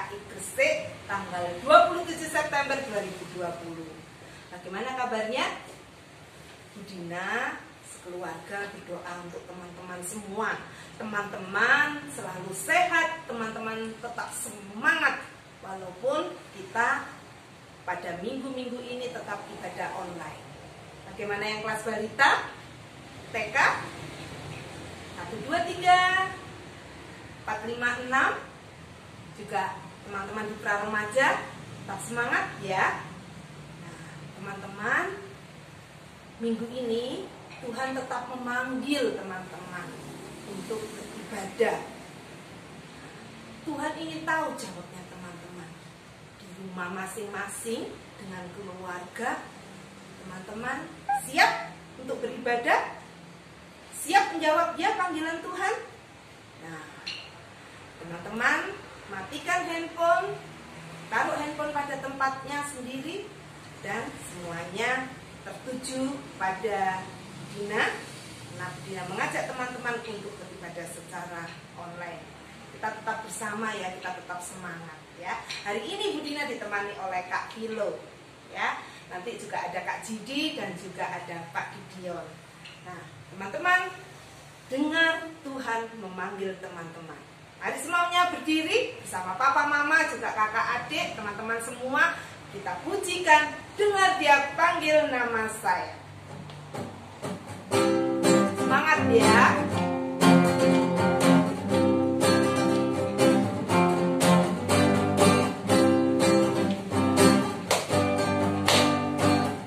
DKI Gresik tanggal 27 September 2020. Bagaimana kabarnya? Bu Dina sekeluarga berdoa untuk teman-teman semua. Teman-teman selalu sehat, teman-teman tetap semangat walaupun kita pada minggu-minggu ini tetap ibadah online. Bagaimana yang kelas balita? TK 1, 2, 3 4, 5, 6. Juga teman-teman di pra remaja tetap semangat ya. Nah, teman-teman, minggu ini Tuhan tetap memanggil teman-teman untuk beribadah. Tuhan ingin tahu jawabnya teman-teman. Di rumah masing-masing dengan keluarga, teman-teman siap untuk beribadah? Siap menjawab ya panggilan Tuhan? Nah, teman-teman matikan handphone, taruh handphone pada tempatnya sendiri, dan semuanya tertuju pada Dina. Nah, Dina mengajak teman-teman untuk beribadah secara online. Kita tetap bersama ya, kita tetap semangat ya. Hari ini Bu Dina ditemani oleh Kak Kilo ya. Nanti juga ada Kak Jidi dan juga ada Pak Gideon. Nah, teman-teman dengar Tuhan memanggil teman-teman. Mari semuanya berdiri bersama papa, mama, juga kakak, adik, teman-teman semua. Kita pujikan, dengar Dia panggil nama saya. Semangat ya.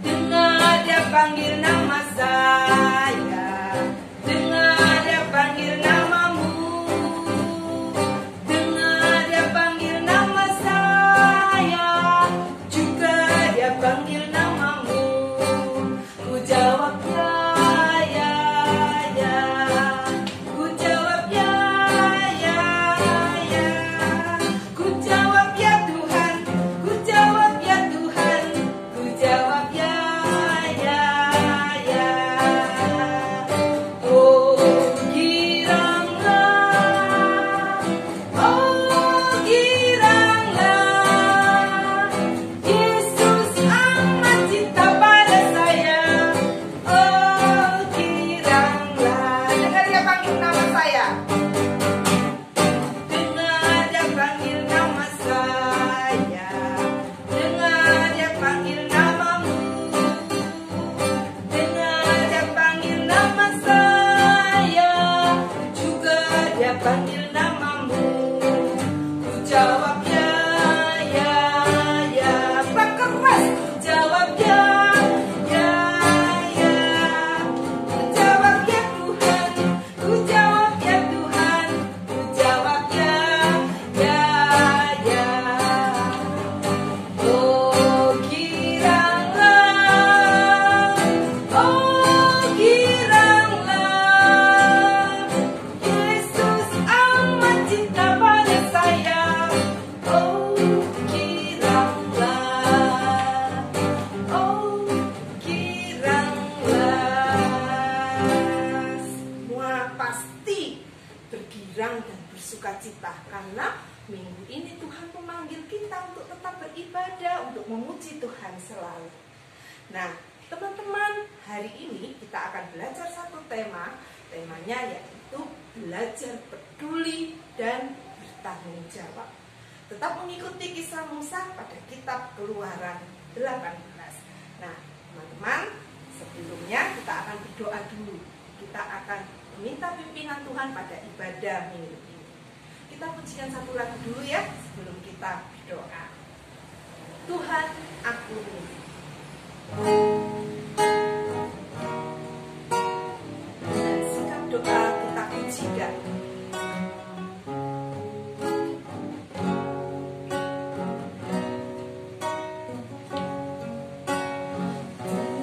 Dengar Dia panggil nama saya. Dengar Dia panggil namamu. Dengar Dia panggil nama saya. Juga Dia panggil namamu. Ku jawab ya. Ku jawab ya. Ku jawab ya Tuhan. Ku jawab ya Tuhan. Ku jawab ya. Oh giranglah, Yesus amat cinta pada saya. Oh giranglah, dengar Dia panggil nama saya. Dengar Dia panggil nama saya. Dengar Dia panggil namamu. Dengar Dia panggil nama saya. Juga Dia panggil namamu. Ku jawab ya. Berkeras ku jawab ya. Ku jawab ya Tuhan. Ku jawab ya Tuhan. Ku jawab ya. Oh giranglah, Yesus amat cinta pada saya. Oh giranglah, semua pasti bergirang dan bersukacita karena minggu ini Tuhan memanggil kita untuk tetap beribadah, untuk memuji Tuhan selalu. Nah, teman-teman, hari ini kita akan belajar satu tema. Temanya yaitu belajar peduli dan bertanggung jawab. Tetap mengikuti kisah Musa pada kitab Keluaran 18. Nah, teman-teman, sebelumnya kita akan berdoa dulu. Kita akan meminta pimpinan Tuhan pada ibadah minggu ini. Kita pujikan satu lagu dulu ya sebelum kita berdoa. Tuhan, aku rindu. Dan sikap doa kita pujikan.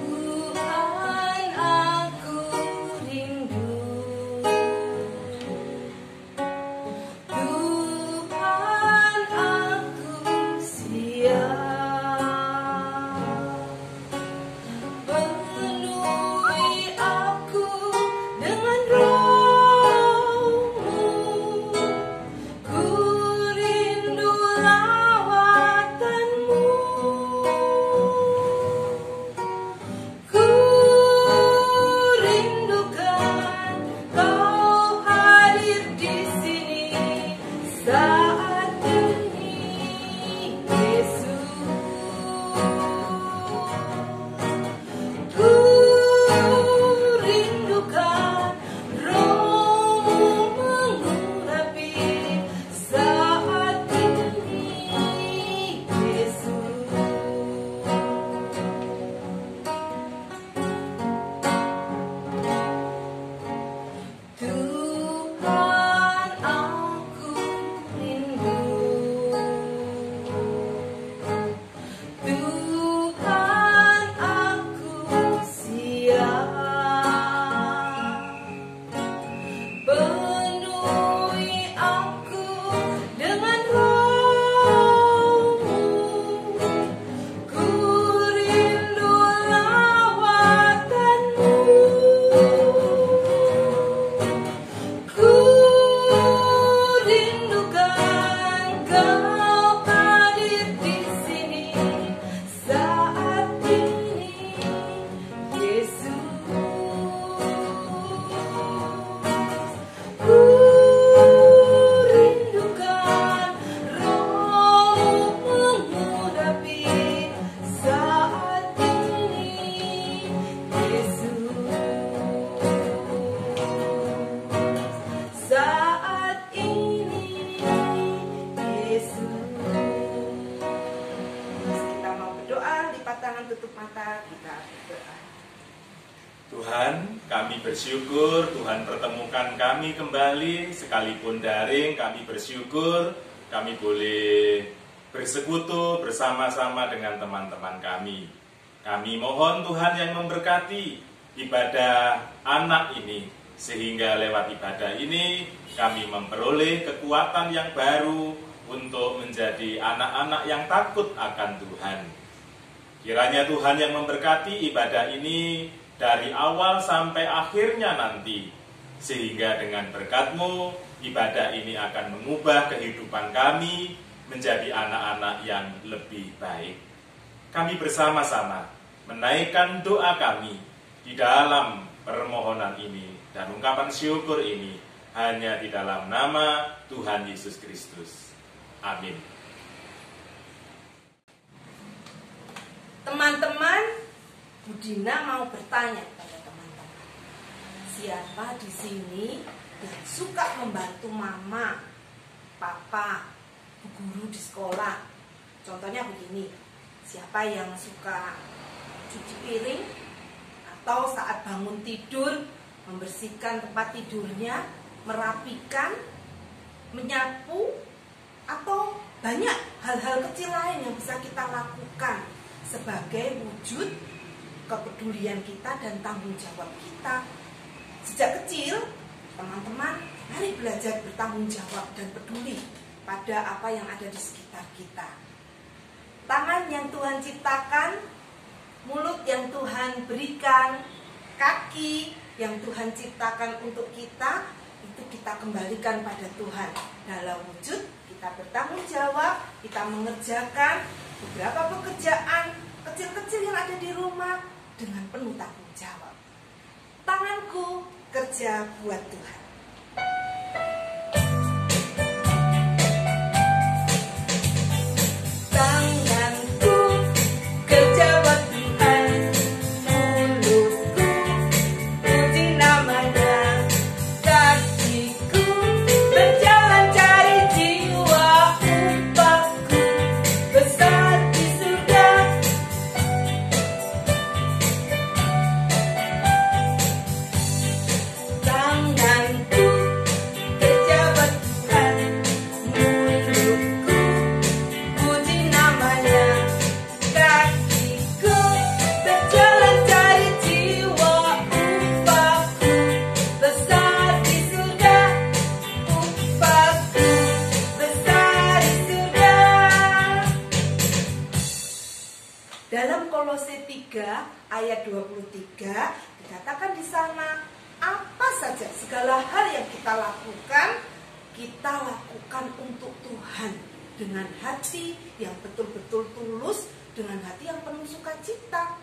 Tuhan, aku rindu. Tuhan, aku siap. tutup mata, kita berdoa. Tuhan, kami bersyukur Tuhan pertemukan kami kembali, sekalipun daring kami bersyukur kami boleh bersekutu bersama-sama dengan teman-teman kami. Kami mohon Tuhan yang memberkati ibadah anak ini, sehingga lewat ibadah ini kami memperoleh kekuatan yang baru untuk menjadi anak-anak yang takut akan Tuhan. Kiranya Tuhan yang memberkati ibadah ini dari awal sampai akhirnya nanti, sehingga dengan berkat-Mu ibadah ini akan mengubah kehidupan kami menjadi anak-anak yang lebih baik. Kami bersama-sama menaikkan doa kami di dalam permohonan ini dan ungkapan syukur ini hanya di dalam nama Tuhan Yesus Kristus. Amin. Teman-teman, Bu Dina mau bertanya pada teman-teman, siapa di sini yang suka membantu mama, papa, bu guru di sekolah? Contohnya begini, siapa yang suka cuci piring atau saat bangun tidur membersihkan tempat tidurnya, merapikan, menyapu, atau banyak hal-hal kecil lain yang bisa kita lakukan sebagai wujud kepedulian kita dan tanggung jawab kita. Sejak kecil, teman-teman, mari belajar bertanggung jawab dan peduli pada apa yang ada di sekitar kita. Tangan yang Tuhan ciptakan, mulut yang Tuhan berikan, kaki yang Tuhan ciptakan untuk kita, itu kita kembalikan pada Tuhan dalam wujud kita bertanggung jawab, kita mengerjakan beberapa pekerjaan kecil-kecil yang ada di rumah dengan penuh tanggung jawab. Tanganku kerja buat Tuhan. Tanganku kerja buat Tuhan, mulutku puji namanya, kakiku berjalan cari jiwa, upahku besar di surga. Tanganku kerja buat Tuhan, mulutku puji namanya, kakiku berjalan cari jiwa, upahku besar di surga, upahku besar di surga. Dalam Kolose 3 ayat 23 dikatakan di sana, apa saja segala hal yang kita lakukan untuk Tuhan dengan hati yang betul-betul tulus, dengan hati yang penuh sukacita.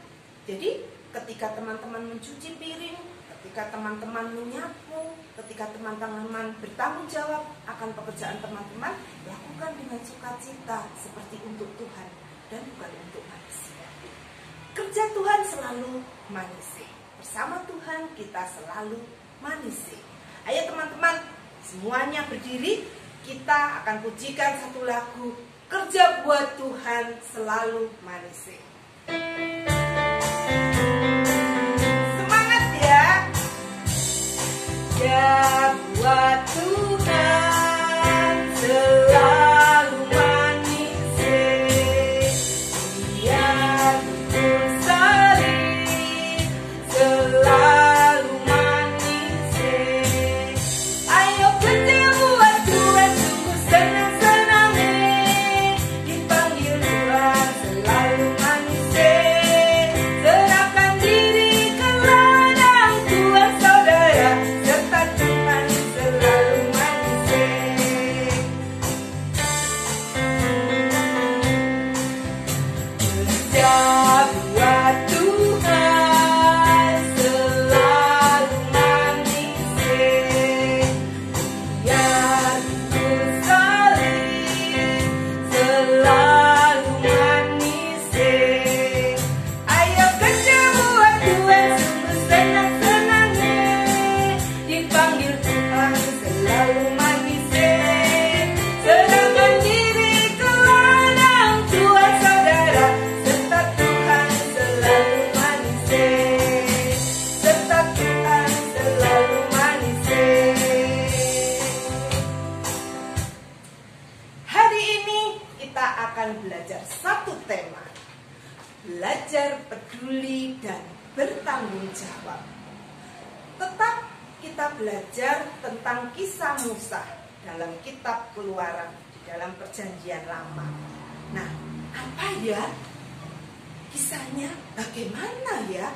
Jadi ketika teman-teman mencuci piring, ketika teman-teman menyapu, ketika teman-teman bertanggung jawab akan pekerjaan teman-teman, lakukan dengan sukacita seperti untuk Tuhan dan bukan untuk manusia. Kerja Tuhan selalu manusia. Bersama Tuhan kita selalu manusia. Ayo teman-teman, semuanya berdiri. Kita akan pujikan satu lagu, Kerja Buat Tuhan Selalu Manusia. Semangat ya. Kerja buat Tuhan selalu manusia. Dia bersari selalu manusia. Ayo kerja buat Tuhan, sungguh senang-senang dipanggil Tuhan selalu manusia. Serahkan diri ke ladang Tuhan saudara, serta Tuhan selalu akan belajar satu tema. Belajar peduli dan bertanggung jawab. Tetap kita belajar tentang kisah Musa dalam kitab Keluaran di dalam Perjanjian Lama. Nah, apa ya kisahnya? Bagaimana ya?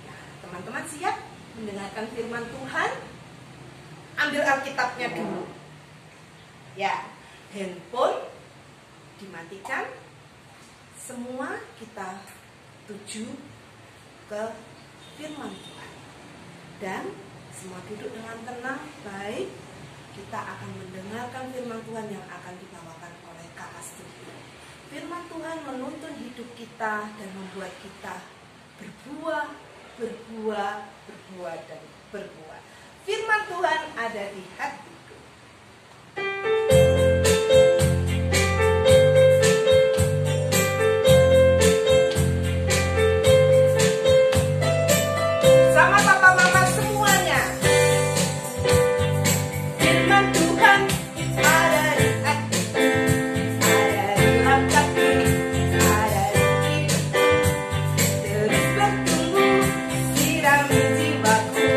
Nah, teman-teman siap mendengarkan firman Tuhan? Ambil Alkitabnya dulu. Ya, handphone dimatikan. Semua kita tuju ke firman Tuhan. Dan semua duduk dengan tenang, baik. Kita akan mendengarkan firman Tuhan yang akan dibawakan oleh Kak Astuti. Firman Tuhan menuntun hidup kita dan membuat kita berbuah, dan berbuah. Firman Tuhan ada di hatiku. Sama papa mama semuanya. Firman Tuhan ada di hatiku, ada di langkahku, ada di hidupku. Terus bertumbuh, sirami jiwaku.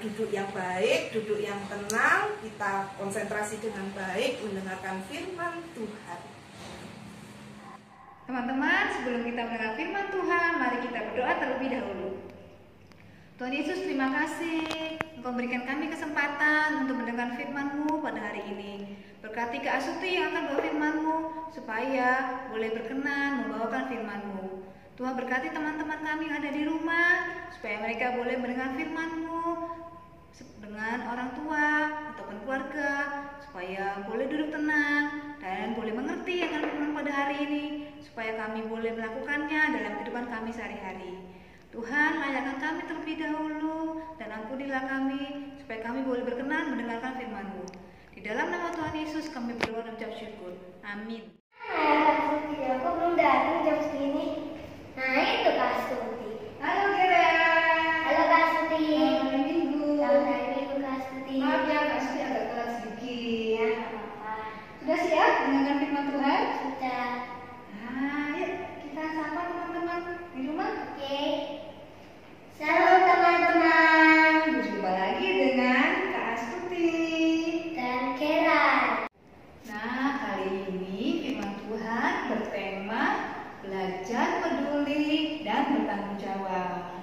Duduk yang baik, duduk yang tenang, kita konsentrasi dengan baik mendengarkan firman Tuhan. Teman-teman, sebelum kita mendengar firman Tuhan, mari kita berdoa terlebih dahulu. Tuhan Yesus, terima kasih Engkau memberikan kami kesempatan untuk mendengar firman-Mu pada hari ini. Berkati Kak Astuti yang akan bawa firman-Mu, supaya boleh berkenan membawakan firman-Mu. Tuhan berkati teman-teman kami yang ada di rumah, supaya mereka boleh mendengar firman-Mu dengan orang tua ataupun keluarga, supaya boleh duduk tenang dan boleh mengerti akan firman pada hari ini, supaya kami boleh melakukannya dalam kehidupan kami sehari-hari. Tuhan, layakkan kami terlebih dahulu dan ampunilah kami, supaya kami boleh berkenan mendengarkan firman-Mu. Di dalam nama Tuhan Yesus kami berdoa dan ucap syukur. Amin. Aku belum datang jam segini. Nah, itu Kak Astuti. Halo Gera. Halo Kak Astuti. Selamat hari Minggu. Selamat hari Minggu Kak Astuti. Maaf ya Kak Astuti agak telat sedikit. Ya, nggak apa-apa. Sudah siap mendengar firman Tuhan? Sudah. Nah, yuk kita sapa teman-teman di rumah. Oke. Shalom teman-teman. Berjumpa lagi dengan Kak Astuti Dan Kera. Nah, kali ini firman Tuhan bertema belajar peduli dan bertanggung jawab.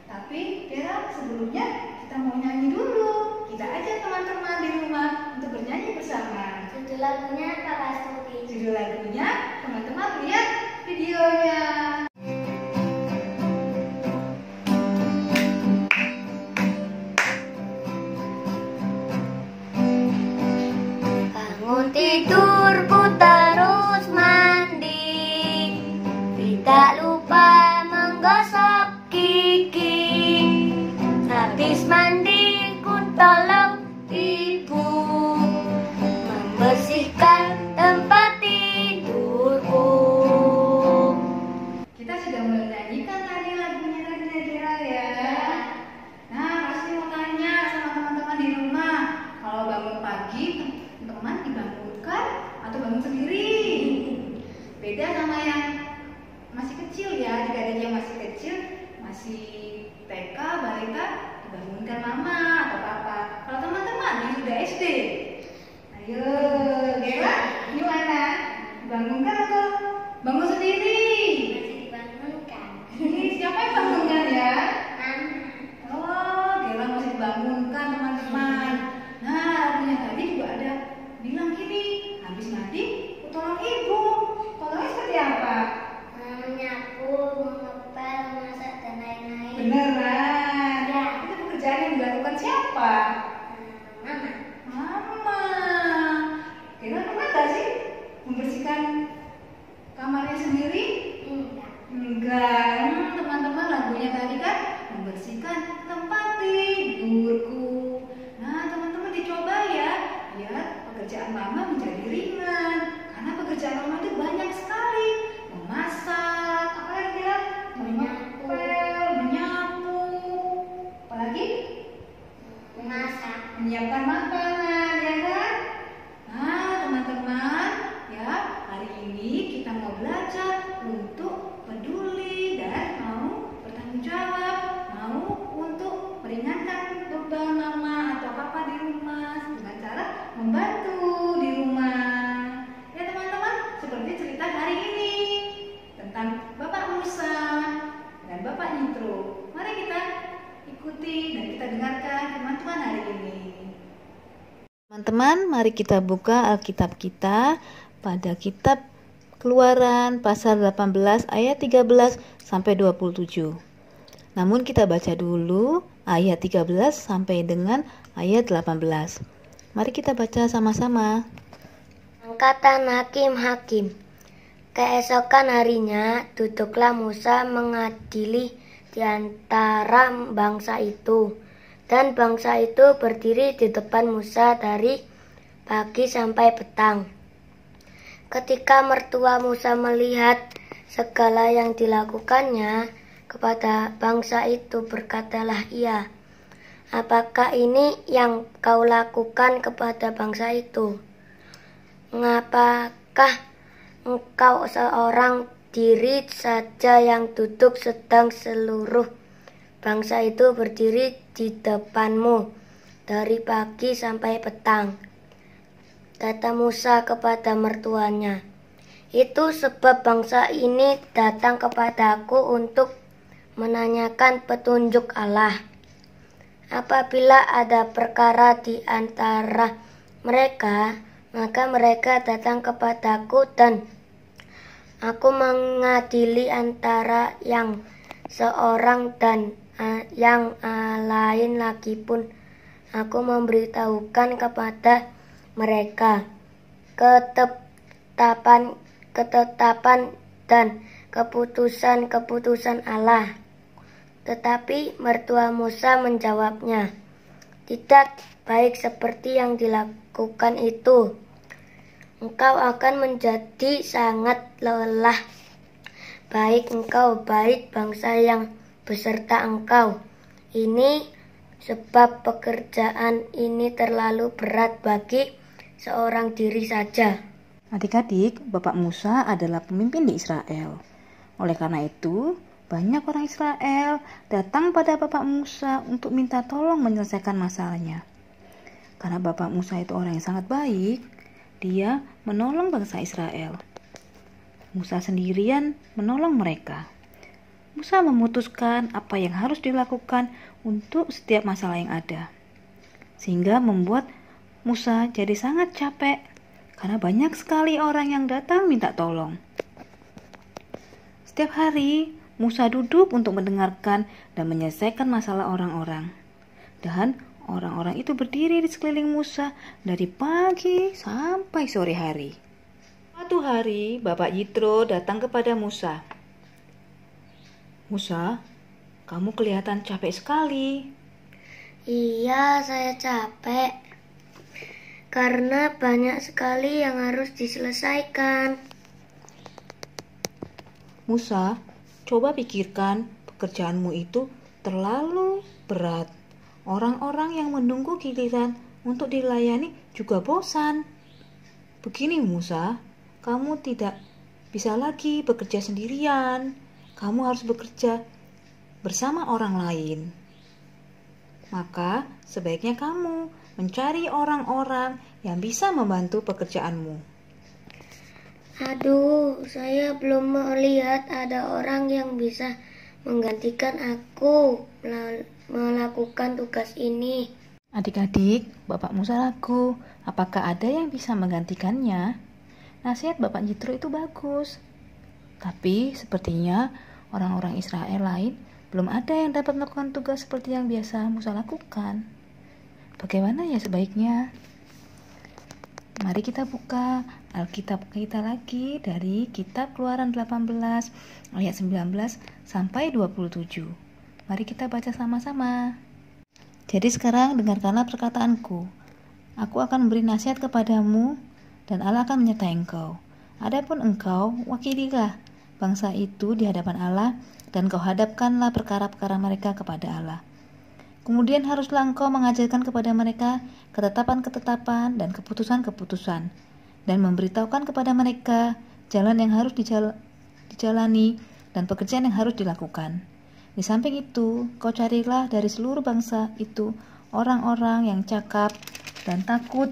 Tapi Kera, sebelumnya kita mau nyanyi dulu. Kita ajak teman-teman di rumah untuk bernyanyi bersama. Judul lagunya Kak Astuti. Judul lagunya teman-teman lihat videonya. Bangun tidurku terus mandi, tidak lupa menggosok gigi. Habis mandi ku tolong ibu membersihkan tempat tidurku. Kita sudah mulai nyanyikan tadi lagunya Kira ya. Nah, pasti mau tanya sama teman-teman di rumah, kalau bangun pagi teman dibangunkan atau bangun sendiri? Beda sama yang masih kecil ya. Jika ada yang masih kecil, masih TK, balita, dibangunkan mama atau papa. Kalau teman-teman yang sudah SD, ayo Gera, gimana? Dibangunkan atau bangun sendiri? Masih dibangunkan. Siapa yang bangunkan ya? Mama. Oh, Gera masih dibangunkan teman-teman. pangan, ya kan? Nah, teman-teman, ya, hari ini kita mau belajar untuk peduli dan mau bertanggung jawab, mau untuk meringankan beban mama atau papa di rumah dengan cara membantu di rumah. Ya teman-teman, seperti cerita hari ini tentang Bapak Musa dan Bapak Yitro. Mari kita ikuti dan kita dengarkan firman Tuhan hari ini. Teman-teman, mari kita buka Alkitab kita pada kitab Keluaran pasal 18 ayat 13 sampai 27. Namun kita baca dulu ayat 13 sampai dengan ayat 18. Mari kita baca sama-sama. Angkatan hakim-hakim. Keesokan harinya duduklah Musa mengadili di antara bangsa itu. Dan bangsa itu berdiri di depan Musa dari pagi sampai petang. Ketika mertua Musa melihat segala yang dilakukannya kepada bangsa itu, berkatalah ia, "Apakah ini yang kau lakukan kepada bangsa itu? Mengapakah engkau seorang diri saja yang duduk sedang seluruh bangsa itu berdiri di depanmu dari pagi sampai petang?" Kata Musa kepada mertuanya, "Itu sebab bangsa ini datang kepadaku untuk menanyakan petunjuk Allah. Apabila ada perkara di antara mereka, maka mereka datang kepadaku dan aku mengadili antara yang seorang dan yang lain lagi pun aku memberitahukan kepada mereka ketetapan dan keputusan Allah." Tetapi mertua Musa menjawabnya, "Tidak baik seperti yang dilakukan itu. Engkau akan menjadi sangat lelah, baik engkau, baik bangsa yang beserta engkau. Ini sebab pekerjaan ini terlalu berat bagi seorang diri saja." Adik-adik, Bapak Musa adalah pemimpin di Israel. Oleh karena itu, banyak orang Israel datang pada Bapak Musa untuk minta tolong menyelesaikan masalahnya. Karena Bapak Musa itu orang yang sangat baik, dia menolong bangsa Israel. Musa sendirian menolong mereka. Musa memutuskan apa yang harus dilakukan untuk setiap masalah yang ada. Sehingga membuat Musa jadi sangat capek karena banyak sekali orang yang datang minta tolong. Setiap hari Musa duduk untuk mendengarkan dan menyelesaikan masalah orang-orang. Dan orang-orang itu berdiri di sekeliling Musa dari pagi sampai sore hari. Suatu hari Bapak Yitro datang kepada Musa. "Musa, kamu kelihatan capek sekali." "Iya, saya capek karena banyak sekali yang harus diselesaikan." "Musa, coba pikirkan, pekerjaanmu itu terlalu berat. Orang-orang yang menunggu giliran untuk dilayani juga bosan. Begini Musa, kamu tidak bisa lagi bekerja sendirian. Kamu harus bekerja bersama orang lain. Maka sebaiknya kamu mencari orang-orang yang bisa membantu pekerjaanmu." "Aduh, saya belum melihat ada orang yang bisa menggantikan aku melakukan tugas ini." Adik-adik, Bapak Musa ragu, apakah ada yang bisa menggantikannya? Nasihat Bapak Yitro itu bagus. Tapi sepertinya orang-orang Israel lain belum ada yang dapat melakukan tugas seperti yang biasa Musa lakukan. Bagaimana ya sebaiknya? Mari kita buka Alkitab kita lagi dari kitab Keluaran 18 ayat 19 sampai 27. Mari kita baca sama-sama. "Jadi sekarang dengarkanlah perkataanku. Aku akan memberi nasihat kepadamu dan Allah akan menyertai engkau. Adapun engkau, wakililah bangsa itu di hadapan Allah dan kau hadapkanlah perkara-perkara mereka kepada Allah. Kemudian haruslah engkau mengajarkan kepada mereka ketetapan-ketetapan dan keputusan-keputusan, dan memberitahukan kepada mereka jalan yang harus dijalani dan pekerjaan yang harus dilakukan. Di samping itu, kau carilah dari seluruh bangsa itu orang-orang yang cakap dan takut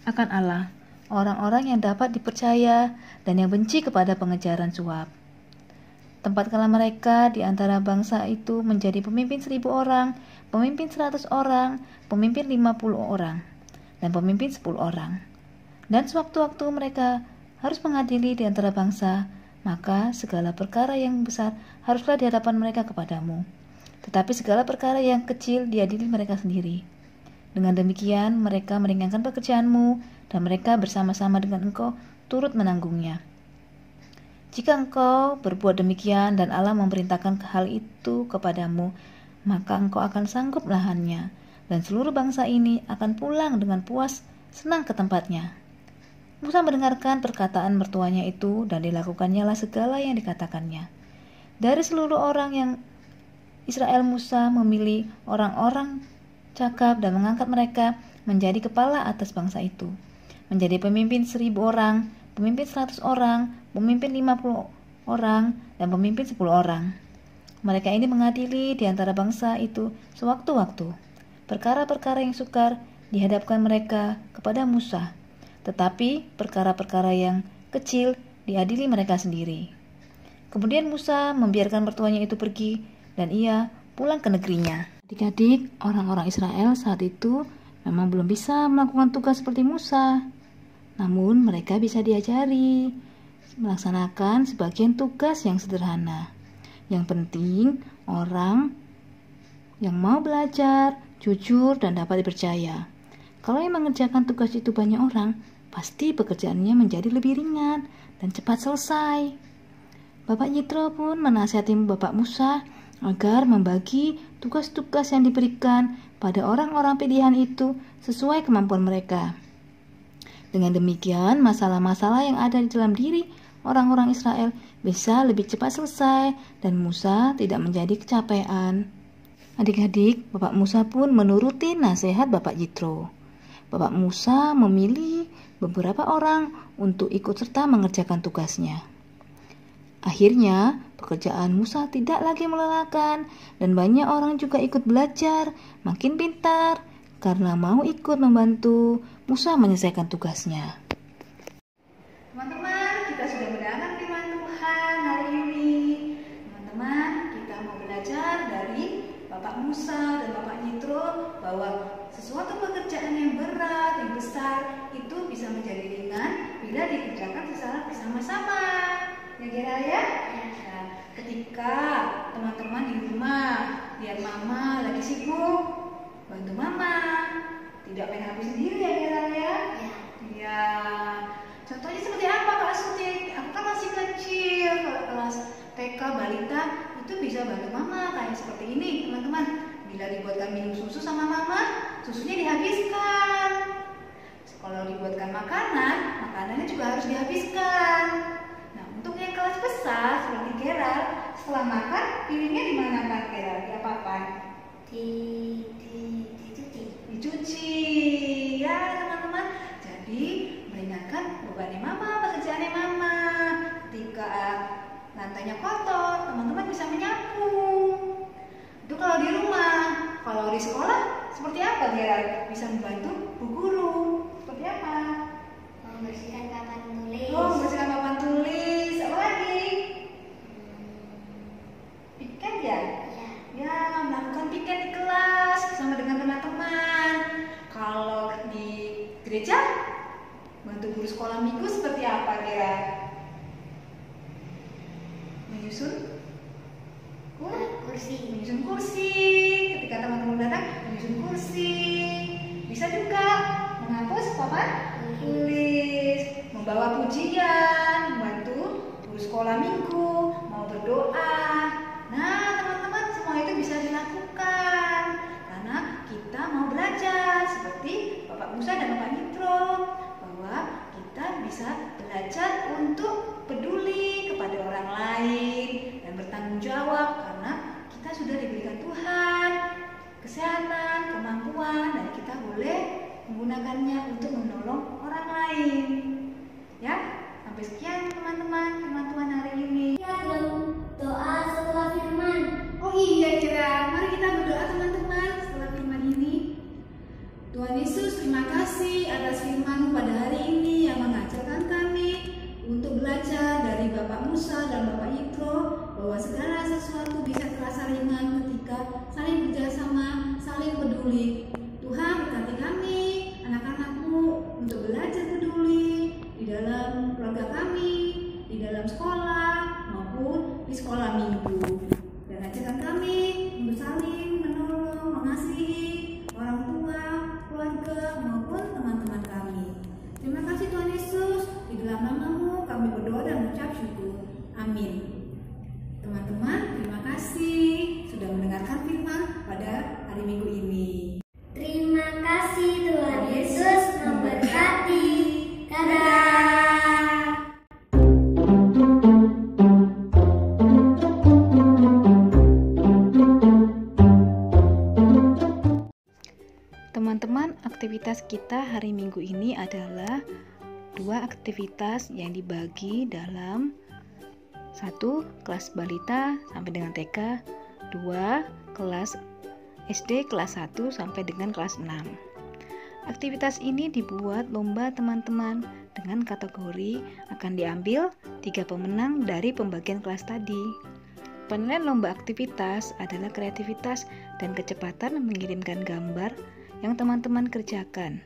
akan Allah, orang-orang yang dapat dipercaya dan yang benci kepada pengejaran suap. Tempatkanlah mereka di antara bangsa itu menjadi pemimpin 1.000 orang, pemimpin 100 orang, pemimpin 50 orang, dan pemimpin 10 orang. Dan sewaktu-waktu mereka harus mengadili di antara bangsa, maka segala perkara yang besar haruslah di hadapan mereka kepadamu. Tetapi segala perkara yang kecil diadili mereka sendiri. Dengan demikian mereka meringankan pekerjaanmu, dan mereka bersama-sama dengan engkau turut menanggungnya. Jika engkau berbuat demikian dan Allah memerintahkan hal itu kepadamu, maka engkau akan sanggup melahannya, dan seluruh bangsa ini akan pulang dengan puas senang ke tempatnya. Musa mendengarkan perkataan mertuanya itu, dan dilakukannya lah segala yang dikatakannya. Dari seluruh orang yang Israel, Musa memilih orang-orang cakap dan mengangkat mereka menjadi kepala atas bangsa itu, menjadi pemimpin 1.000 orang, pemimpin 100 orang, pemimpin 50 orang, dan pemimpin 10 orang. Mereka ini mengadili di antara bangsa itu sewaktu-waktu. Perkara-perkara yang sukar dihadapkan mereka kepada Musa, tetapi perkara-perkara yang kecil diadili mereka sendiri. Kemudian Musa membiarkan mertuanya itu pergi, dan ia pulang ke negerinya. Adik-adik, orang-orang Israel saat itu memang belum bisa melakukan tugas seperti Musa. Namun mereka bisa diajari melaksanakan sebagian tugas yang sederhana. Yang penting orang yang mau belajar, jujur, dan dapat dipercaya. Kalau yang mengerjakan tugas itu banyak orang, pasti pekerjaannya menjadi lebih ringan dan cepat selesai. Bapak Yitro pun menasihati Bapak Musa agar membagi tugas-tugas yang diberikan pada orang-orang pilihan itu sesuai kemampuan mereka. Dengan demikian, masalah-masalah yang ada di dalam diri orang-orang Israel bisa lebih cepat selesai dan Musa tidak menjadi kecapean. Adik-adik, Bapak Musa pun menuruti nasihat Bapak Yitro. Bapak Musa memilih beberapa orang untuk ikut serta mengerjakan tugasnya. Akhirnya, pekerjaan Musa tidak lagi melelahkan dan banyak orang juga ikut belajar, makin pintar, karena mau ikut membantu Musa menyelesaikan tugasnya. Teman-teman, kita sudah mendengarkan firman Tuhan hari ini. Teman-teman, kita mau belajar dari Bapak Musa dan Bapak Yitro bahwa sesuatu pekerjaan yang berat, yang besar itu bisa menjadi ringan bila dikerjakan secara bersama-sama. Ya kira ya? Nah, ketika teman-teman di rumah lihat mama lagi sibuk, bantu mama. Tidak main HP sendiri ya kira ya? Ya. Contohnya seperti apa Kak Suti? Aku kan masih kecil, kelas TK, balita itu bisa bantu mama kayak seperti ini teman-teman. Bila dibuatkan minum susu sama mama, susunya dihabiskan. Kalau dibuatkan makanan, makanannya juga harus dihabiskan. Nah, untuk yang kelas besar seperti Gerald, setelah makan piringnya di mana kan Gerald? Diapa-apain? Dicuci. Ya teman-teman. Jadi meringankan bebannya mama, pekerjaannya mama. Ketika lantainya kotor, teman-teman bisa menyapu. Itu kalau di rumah. Kalau di sekolah seperti apa Gerald? Bisa membantu bu guru. Seperti apa? Membersihkan papan tulis. Oh, membersihkan papan tulis. Apa lagi? Piket ya? Ya, melakukan piket di kelas bersama dengan teman-teman. Kalau di gereja, bantu guru sekolah minggu seperti apa kira? Menyusun kursi. Menyusun kursi. Ketika teman-teman datang, menyusun kursi. Bisa juga menghapus papan tulis, membawa pujian, membantu guru sekolah minggu, mau berdoa. Nah, teman-teman, semua itu bisa dilakukan karena kita mau belajar seperti Bapak Musa dan Bapak Yitro, bahwa kita bisa belajar untuk peduli kepada orang lain dan bertanggung jawab karena kita sudah diberikan Tuhan kesehatan, kemampuan, dan kita boleh menggunakannya untuk menolong orang lain. Ya, sampai sekian teman-teman firman Tuhan hari ini. Doa setelah firman. Oh iya kira, mari kita berdoa teman-teman setelah firman ini. Tuhan Yesus, terima kasih atas firman-Mu pada hari ini yang mengajarkan kami untuk belajar dari Bapak Musa dan Bapak Yitro bahwa segala sesuatu bisa terasa ringan ketika saling bekerjasama, saling peduli. Tuhan berkati kami, anak-anak-Mu untuk belajar peduli di dalam keluarga kami, di dalam sekolah maupun di sekolah minggu. Dan ajarkan kami untuk saling menolong, mengasihi orang tua, keluarga maupun teman-teman kami. Terima kasih Tuhan Yesus, di dalam nama-Mu kami berdoa dan mengucap syukur. Amin. Teman-teman, terima kasih sudah mendengarkan firman pada hari Minggu ini. Terima kasih, Tuhan Yesus memberkati. Dadah. Teman-teman, aktivitas kita hari Minggu ini adalah 2 aktivitas yang dibagi dalam 1 kelas balita sampai dengan TK, 2 kelas SD kelas 1 sampai dengan kelas 6. Aktivitas ini dibuat lomba teman-teman dengan kategori akan diambil 3 pemenang dari pembagian kelas tadi. Penilaian lomba aktivitas adalah kreativitas dan kecepatan mengirimkan gambar yang teman-teman kerjakan.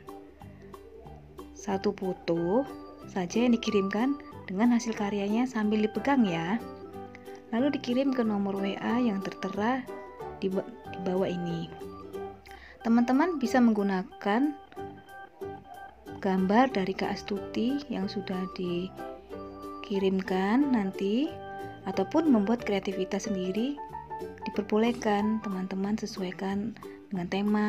1 foto saja yang dikirimkan dengan hasil karyanya sambil dipegang ya. Lalu dikirim ke nomor WA yang tertera di bawah ini. Teman-teman bisa menggunakan gambar dari Kak Astuti yang sudah dikirimkan nanti, ataupun membuat kreativitas sendiri diperbolehkan. Teman-teman sesuaikan dengan tema.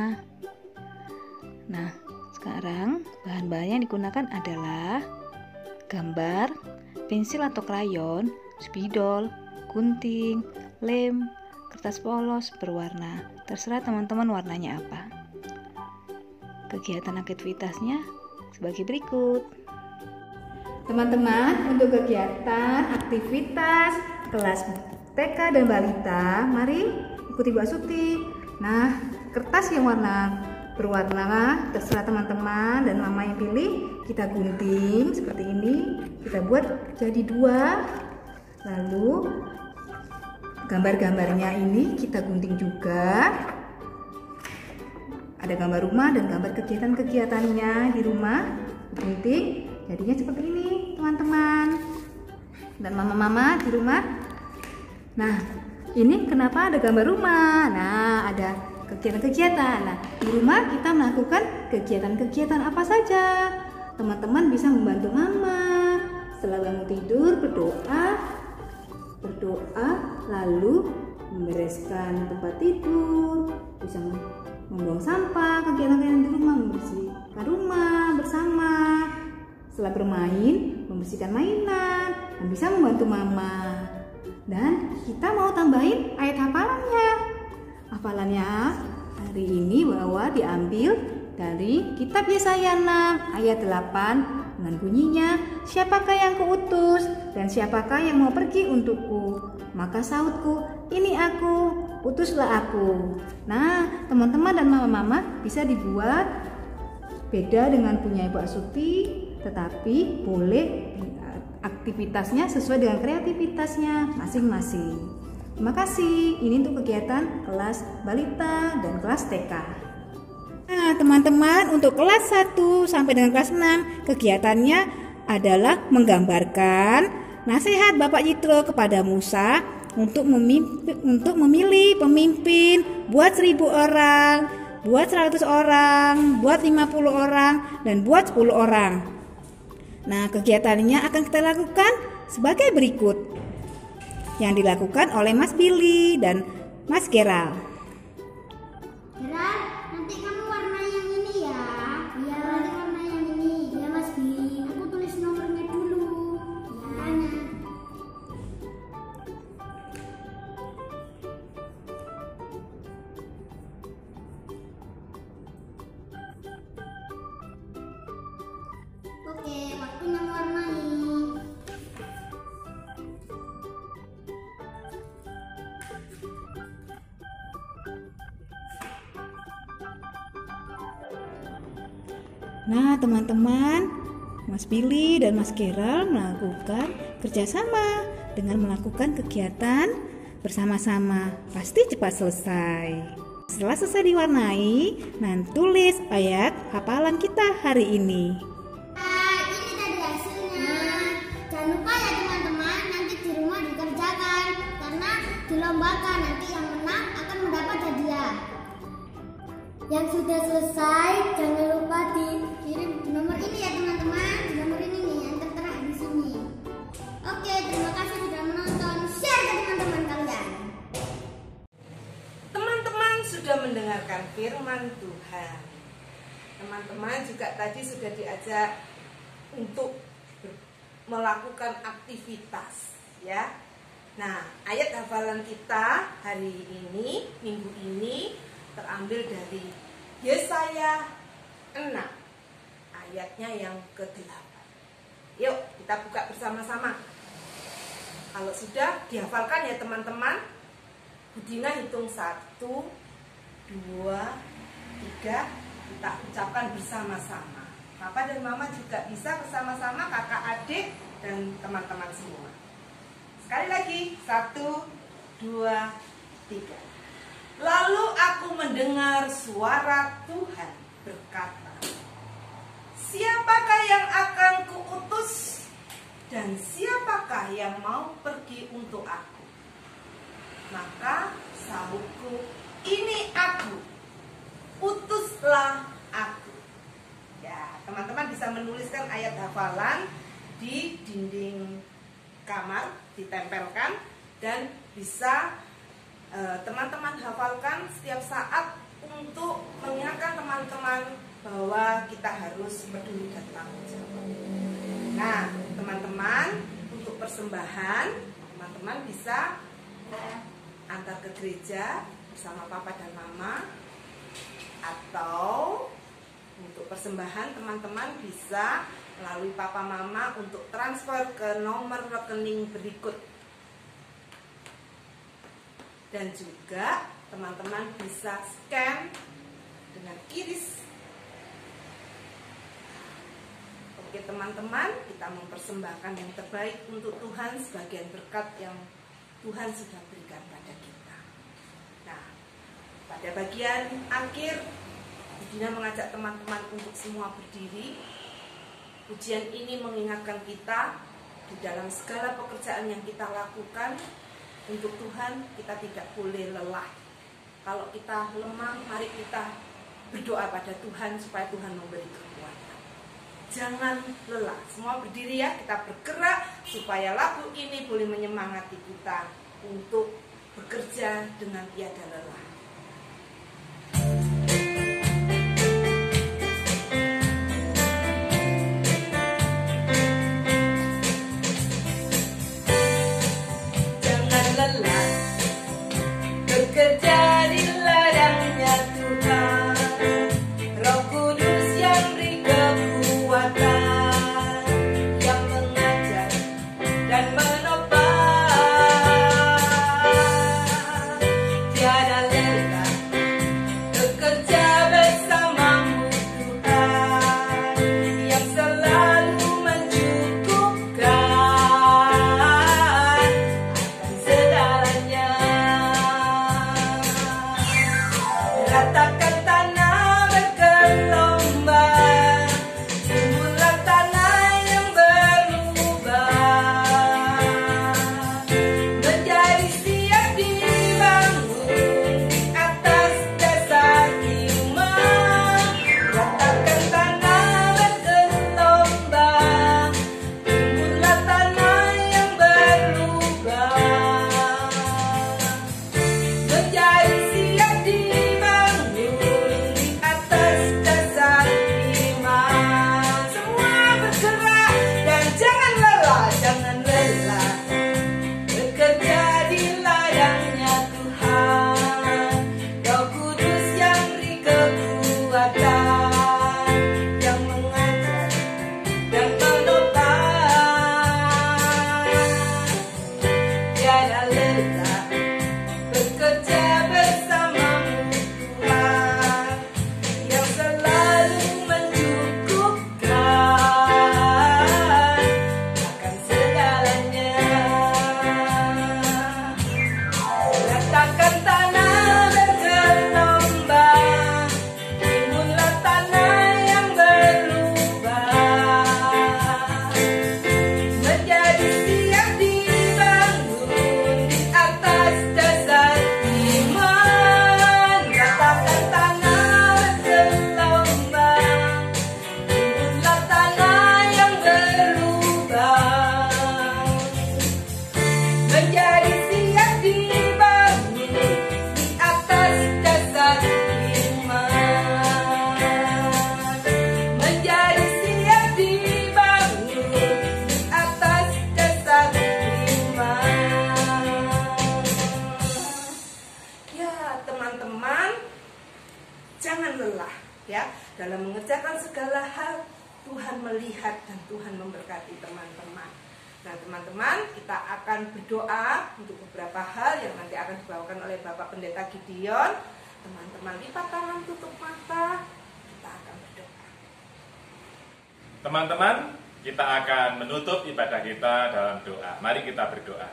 Nah, sekarang bahan-bahan yang digunakan adalah gambar, pensil atau krayon, spidol, gunting, lem, kertas polos berwarna. Terserah teman-teman warnanya apa. Kegiatan aktivitasnya sebagai berikut. Teman-teman, untuk kegiatan aktivitas kelas TK dan balita, mari ikuti Bu Astuti. Nah, kertas yang berwarna terserah teman-teman dan mama yang pilih. Kita gunting seperti ini, kita buat jadi 2. Lalu gambar-gambarnya ini kita gunting juga. Ada gambar rumah dan gambar kegiatan-kegiatannya di rumah, gunting jadinya seperti ini teman-teman dan mama-mama di rumah. Nah, ini kenapa ada gambar rumah? Nah, ada kegiatan-kegiatan. Nah, di rumah kita melakukan kegiatan-kegiatan apa saja? Teman-teman bisa membantu mama setelah bangun tidur, berdoa, lalu membereskan tempat tidur, bisa membuang sampah, kegiatan-kegiatan di rumah, membersihkan rumah bersama. Setelah bermain, membersihkan mainan, dan bisa membantu mama. Dan kita mau tambahin ayat hafalannya. Hafalannya hari ini bahwa diambil dari kitab Yesaya 6 ayat 8 dengan bunyinya, siapakah yang kuutus dan siapakah yang mau pergi untukku? Maka sautku, ini aku, utuslah aku. Nah, teman-teman dan mama-mama bisa dibuat beda dengan punya Ibu Astuti, tetapi boleh aktivitasnya sesuai dengan kreativitasnya masing-masing. Terima kasih. Ini untuk kegiatan kelas balita dan kelas TK. Nah, teman-teman, untuk kelas 1 sampai dengan kelas 6, kegiatannya adalah menggambarkan nasihat Bapak Yitro kepada Musa untuk memilih pemimpin buat 1000 orang, buat 100 orang, buat 50 orang, dan buat 10 orang. Nah, kegiatannya akan kita lakukan sebagai berikut. Yang dilakukan oleh Mas Billy dan Mas Gerald. Gerald, nanti kamu warna yang ini ya. Iya, nanti warna yang ini. Ya Mas Billy, aku tulis nomornya dulu. Ya. Nah, teman-teman, Mas Billy dan Mas Gerald melakukan kerjasama dengan melakukan kegiatan bersama-sama. Pasti cepat selesai. Setelah selesai diwarnai, nanti tulis ayat hafalan kita hari ini. Ini tadi hasilnya. Jangan lupa ya teman-teman, nanti di rumah dikerjakan karena dilombakan. Nanti yang menang akan mendapat hadiah. Yang sudah selesai jangan lupa dikirim di nomor ini ya teman-teman. Di nomor ini nih yang tertera di sini. Oke, terima kasih sudah menonton. Share ke teman-teman kalian. Teman-teman sudah mendengarkan firman Tuhan. Teman-teman juga tadi sudah diajak untuk melakukan aktivitas, ya. Nah, ayat hafalan kita hari ini, minggu ini terambil dari Yesaya 6, ayatnya yang ke-8. Yuk, kita buka bersama-sama. Kalau sudah dihafalkan ya teman-teman, Budina hitung 1, 2, 3, kita ucapkan bersama-sama. Papa dan Mama juga bisa bersama-sama, kakak, adik, dan teman-teman semua. Sekali lagi, 1, 2, 3. Lalu aku mendengar suara Tuhan berkata, siapakah yang akan kuutus dan siapakah yang mau pergi untuk aku? Maka sahutku, ini aku, utuslah aku. Ya, teman-teman bisa menuliskan ayat hafalan di dinding kamar, ditempelkan, dan bisa teman-teman hafalkan setiap saat untuk mengingatkan teman-teman bahwa kita harus peduli dan tanggung jawab. Nah, teman-teman, untuk persembahan, teman-teman bisa antar ke gereja bersama Papa dan Mama, atau untuk persembahan teman-teman bisa melalui Papa Mama untuk transfer ke nomor rekening berikut. Dan juga teman-teman bisa scan dengan QRIS. Oke teman-teman, kita mempersembahkan yang terbaik untuk Tuhan, sebagian berkat yang Tuhan sudah berikan pada kita. Nah, pada bagian akhir, Budina mengajak teman-teman untuk semua berdiri. Pujian ini mengingatkan kita di dalam segala pekerjaan yang kita lakukan, untuk Tuhan kita tidak boleh lelah. Kalau kita lemah, mari kita berdoa pada Tuhan supaya Tuhan memberi kekuatan. Jangan lelah. Semua berdiri ya, kita bergerak supaya lagu ini boleh menyemangati kita untuk bekerja dengan tiada lelah. Bekerja di ladangnya Tuhan, Roh Kudus yang beri kekuatan, yang mengajar dan menopang. Tiada lelah segala hal Tuhan melihat dan Tuhan memberkati teman-teman. Nah teman-teman, kita akan berdoa untuk beberapa hal yang nanti akan dibawakan oleh Bapak Pendeta Gideon. Teman-teman lipat tangan, tutup mata, kita akan berdoa. Teman-teman, kita akan menutup ibadah kita dalam doa. Mari kita berdoa.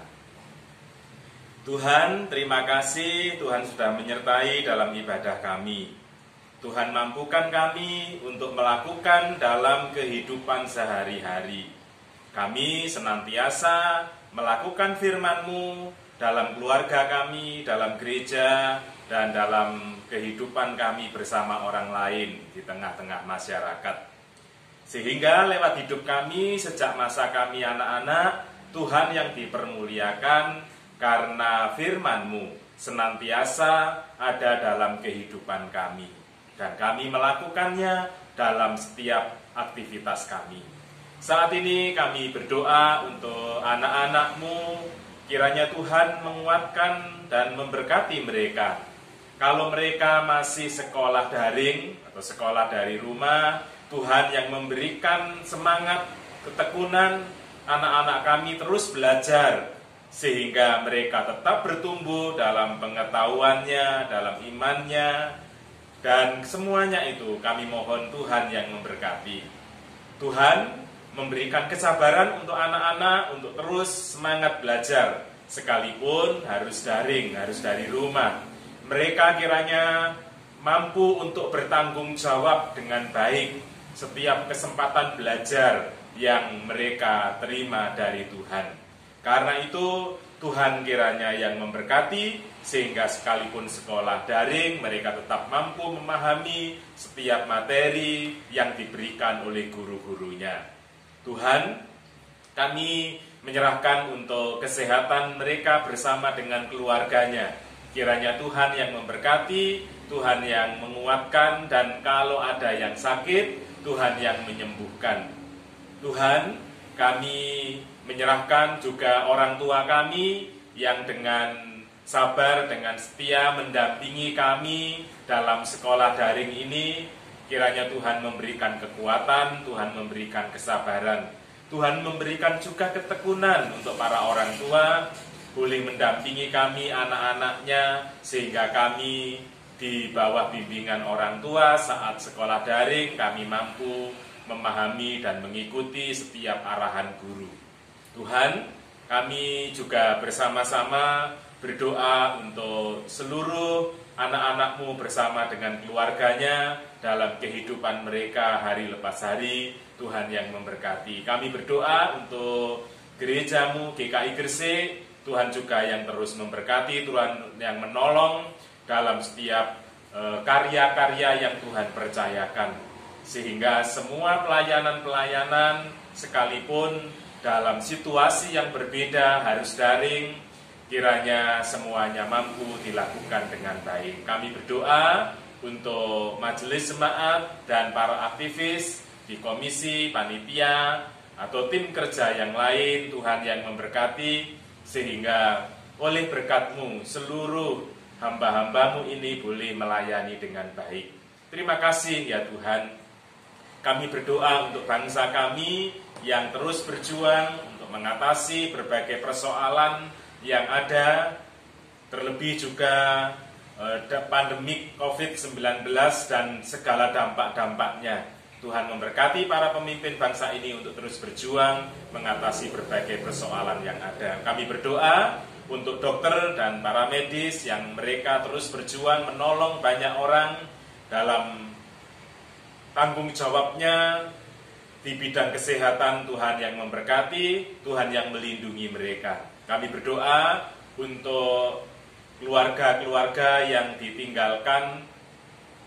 Tuhan, terima kasih Tuhan sudah menyertai dalam ibadah kami. Tuhan mampukan kami untuk melakukan dalam kehidupan sehari-hari. Kami senantiasa melakukan firman-Mu dalam keluarga kami, dalam gereja, dan dalam kehidupan kami bersama orang lain di tengah-tengah masyarakat. Sehingga lewat hidup kami sejak masa kami anak-anak, Tuhan yang dipermuliakan karena firman-Mu senantiasa ada dalam kehidupan kami. Dan kami melakukannya dalam setiap aktivitas kami. Saat ini kami berdoa untuk anak-anak-Mu, kiranya Tuhan menguatkan dan memberkati mereka. Kalau mereka masih sekolah daring atau sekolah dari rumah, Tuhan yang memberikan semangat, ketekunan, anak-anak kami terus belajar, sehingga mereka tetap bertumbuh dalam pengetahuannya, dalam imannya, dan semuanya itu kami mohon Tuhan yang memberkati. Tuhan memberikan kesabaran untuk anak-anak untuk terus semangat belajar, sekalipun harus daring, harus dari rumah. Mereka kiranya mampu untuk bertanggung jawab dengan baik setiap kesempatan belajar yang mereka terima dari Tuhan. Karena itu Tuhan kiranya yang memberkati, sehingga sekalipun sekolah daring, mereka tetap mampu memahami setiap materi yang diberikan oleh guru-gurunya. Tuhan, kami menyerahkan untuk kesehatan mereka bersama dengan keluarganya. Kiranya Tuhan yang memberkati, Tuhan yang menguatkan, dan kalau ada yang sakit, Tuhan yang menyembuhkan. Tuhan, kami menyerahkan juga orang tua kami yang dengan sabar, dengan setia mendampingi kami dalam sekolah daring ini. Kiranya Tuhan memberikan kekuatan, Tuhan memberikan kesabaran, Tuhan memberikan juga ketekunan untuk para orang tua, boleh mendampingi kami anak-anaknya, sehingga kami di bawah bimbingan orang tua saat sekolah daring, kami mampu memahami dan mengikuti setiap arahan guru. Tuhan, kami juga bersama-sama berdoa untuk seluruh anak-anak-Mu bersama dengan keluarganya dalam kehidupan mereka hari lepas hari. Tuhan yang memberkati. Kami berdoa untuk gereja-Mu GKI Gresik, Tuhan juga yang terus memberkati, Tuhan yang menolong dalam setiap karya-karya yang Tuhan percayakan, sehingga semua pelayanan-pelayanan sekalipun dalam situasi yang berbeda harus daring, kiranya semuanya mampu dilakukan dengan baik. Kami berdoa untuk majelis jemaat dan para aktivis di komisi, panitia, atau tim kerja yang lain. Tuhan yang memberkati, sehingga oleh berkat-Mu seluruh hamba-hamba-Mu ini boleh melayani dengan baik. Terima kasih ya Tuhan. Kami berdoa untuk bangsa kami yang terus berjuang untuk mengatasi berbagai persoalan yang ada, terlebih juga pandemik COVID-19 dan segala dampak-dampaknya. Tuhan memberkati para pemimpin bangsa ini untuk terus berjuang mengatasi berbagai persoalan yang ada. Kami berdoa untuk dokter dan para medis yang mereka terus berjuang menolong banyak orang dalam tanggung jawabnya di bidang kesehatan. Tuhan yang memberkati, Tuhan yang melindungi mereka. Kami berdoa untuk keluarga-keluarga yang ditinggalkan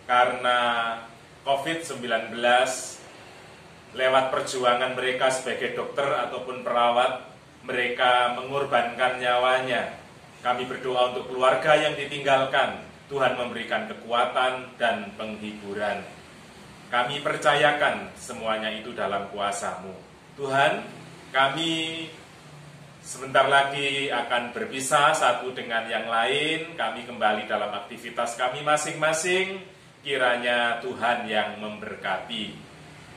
karena COVID-19 lewat perjuangan mereka sebagai dokter ataupun perawat, mereka mengorbankan nyawanya. Kami berdoa untuk keluarga yang ditinggalkan, Tuhan memberikan kekuatan dan penghiburan. Kami percayakan semuanya itu dalam kuasa-Mu. Tuhan, kami sebentar lagi akan berpisah satu dengan yang lain. Kami kembali dalam aktivitas kami masing-masing. Kiranya Tuhan yang memberkati.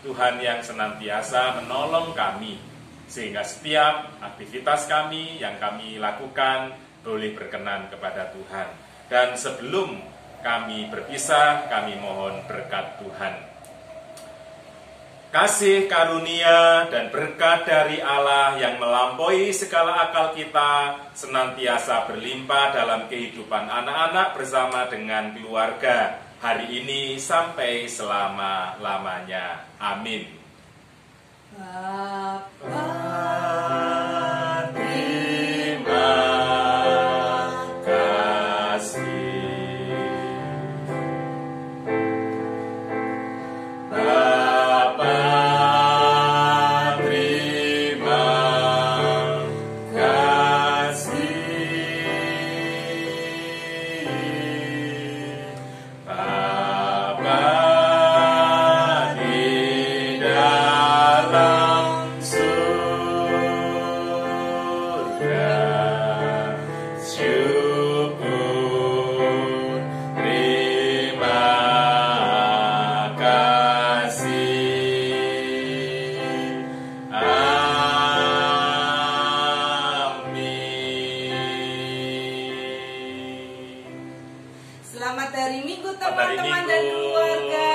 Tuhan yang senantiasa menolong kami, sehingga setiap aktivitas kami yang kami lakukan boleh berkenan kepada Tuhan. Dan sebelum kami berpisah, kami mohon berkat Tuhan. Kasih karunia dan berkat dari Allah yang melampaui segala akal kita senantiasa berlimpah dalam kehidupan anak-anak bersama dengan keluarga hari ini sampai selama-lamanya. Amin. Bapa, terima kasih. Bapa, terima kasih. Bapa di dalam surga, syukur, terima kasih. Amin. selamat hari Minggu Selamat hari teman-teman dan Minggu. keluarga.